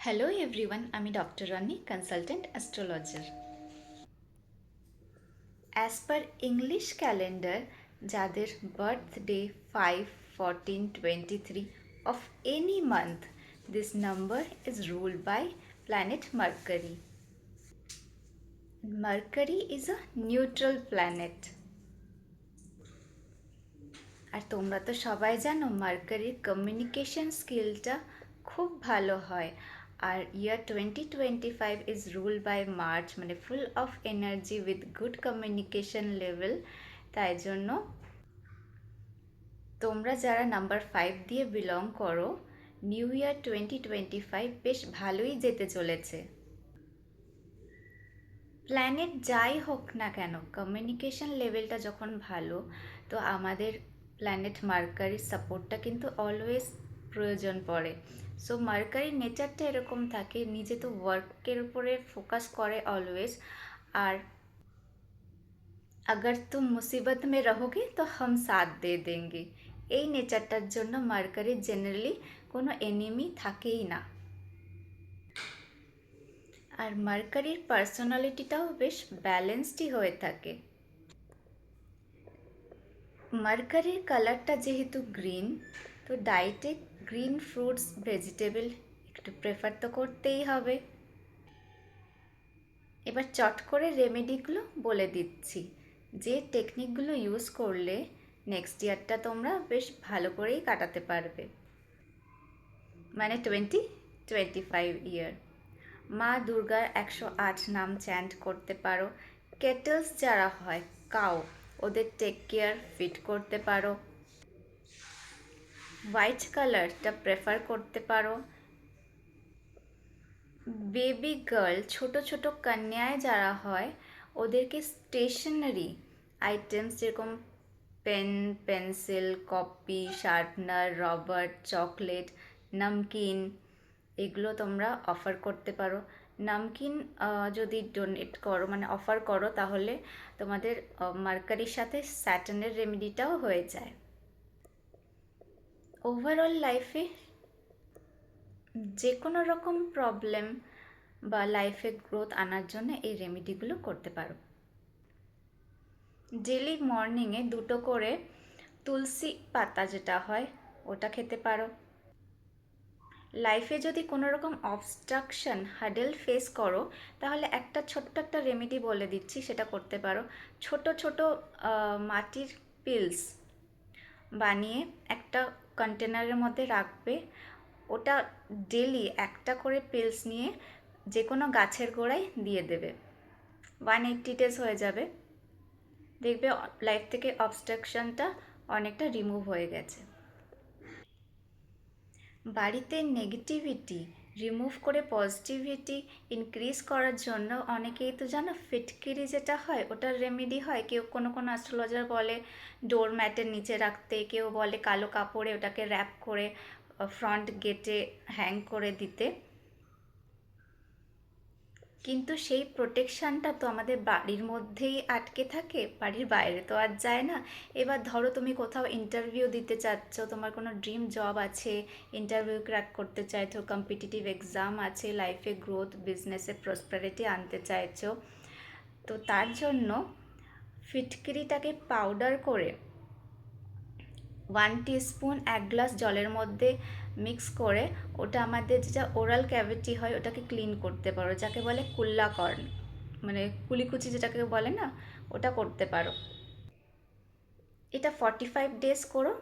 Hello everyone, আমি doctor Rani, consultant astrologer. As per English calendar, যাদের birthday 5, 14, 23 of any month, this number is ruled by planet Mercury. Mercury is a neutral planet. আর তোমরা তো সবাই জানো মার্কারির communication স্কিলটা খুব ভালো হয়। আর ইয়ার 2025 ইজ রুল বাই মার্চ, মানে full of energy with good communication level. তাই জন্য তোমরা যারা নাম্বার 5 দিয়ে বিলং করো, নিউ ইয়ার 2025 বেশ ভালোই যেতে চলেছে। প্ল্যানেট যাই হোক না কেন, কমিউনিকেশন লেভেলটা যখন ভালো, তো আমাদের প্ল্যানেট মার্কারির সাপোর্টটা কিন্তু অলওয়েজ প্রয়োজন পড়ে। সো মার্কারির নেচারটা এরকম থাকে, নিজে তো ওয়ার্কের উপরে ফোকাস করে অলওয়েজ। আর अगर तुम मुसीबत में रहोगे तो हम साथ दे देंगे, এই নেচারটার জন্য মার্কারির জেনারেলি কোনো এনিমি থাকেই না। আর মার্কারির পার্সোনালিটিটাও বেশ ব্যালেন্সডই হয়ে থাকে। মার্কারির কালারটা যেহেতু গ্রিন, তো ডায়েটে গ্রিন ফ্রুটস ভেজিটেবল একটু প্রেফার তো করতেই হবে। এবার চট করে রেমেডিগুলো বলে দিচ্ছি, যে টেকনিকগুলো ইউজ করলে নেক্সট ইয়ারটা তোমরা বেশ ভালো করেই কাটাতে পারবে, মানে 2025 ইয়ার। মা দুর্গার 108 নাম চ্যান্ট করতে পারো। কেটলস যারা হয়, কাউ, ওদের টেক কেয়ার ফিট করতে পারো। হোয়াইট কালারটা প্রেফার করতে পারো। বেবি গার্ল, ছোট ছোট কন্যায় যারা হয়, ওদেরকে স্টেশনারি আইটেমস যেরকম pen, pencil, copy, sharpener, rubber, chocolate, নমকিন, এগুলো তোমরা অফার করতে পারো। নমকিন যদি ডোনেট করো, মানে অফার করো, তাহলে তোমাদের মার্কারির সাথে স্যাটার্নের রেমেডিটাও হয়ে যায়। ওভারঅল লাইফে যে কোনো রকম প্রবলেম বা লাইফে গ্রোথ আনার জন্য এই রেমেডিগুলো করতে পারো। ডেলি মর্নিংয়ে 2টো করে তুলসী পাতা যেটা হয়, ওটা খেতে পারো। লাইফে যদি কোনো রকম অবস্ট্রাকশন হার্ডেল ফেস করো, তাহলে ছোট্ট একটা রেমেডি বলে দিচ্ছি, সেটা করতে পারো। ছোট ছোট মাটির পিলস বানিয়ে একটা কন্টেনারের মধ্যে রাখবে। ওটা ডেলি একটা করে পিলস নিয়ে যে কোনো গাছের গোড়ায় দিয়ে দেবে। 180 ডেজ হয়ে যাবে, দেখবে লাইফ থেকে অবস্ট্রাকশনটা অনেকটা রিমুভ হয়ে গেছে। বাড়িতে নেগেটিভিটি রিমুভ করে পজিটিভিটি ইনক্রিজ করার জন্য অনেকেই তো জানো, ফিটকিরি যেটা হয় ওটার রেমেডি হয়। কেউ কোনো অ্যাস্ট্রোলজার বলে ডোর ম্যাটের নিচে রাখতে, কেউ বলে কালো কাপড়ে ওটাকে র্যাপ করে ফ্রন্ট গেটে হ্যাং করে দিতে। কিন্তু সেই প্রোটেকশানটা তো আমাদের বাড়ির মধ্যেই আটকে থাকে, বাড়ির বাইরে তো আর যায় না। এবার ধরো তুমি কোথাও ইন্টারভিউ দিতে চাচ্ছ, তোমার কোনো ড্রিম জব আছে, ইন্টারভিউ ক্র্যাক করতে চাইছো, কম্পিটিটিভ এক্সাম আছে, লাইফে গ্রোথ, বিজনেসে প্রসপারিটি আনতে চাইছো, তো তার জন্য ফিটকিরিটাকে পাউডার করে 1 টিস্পুন 1 গ্লাস জলের মধ্যে মিক্স করে, ওটা আমাদের যেটা ওরাল ক্যাভিটি হয় ওটাকে ক্লিন করতে পারো, যাকে বলে কুল্লাকর্ন, মানে কুলিকুচি যেটাকে বলে না, ওটা করতে পারো। এটা 45 ডেজ করো,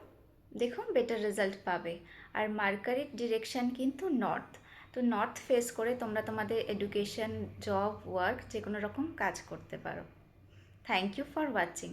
দেখো বেটার রেজাল্ট পাবে। আর মার্কারির ডিরেকশান কিন্তু নর্থ, তো নর্থ ফেস করে তোমরা তোমাদের এডুকেশন, জব, ওয়ার্ক যে কোনো রকম কাজ করতে পারো। Thank you for watching.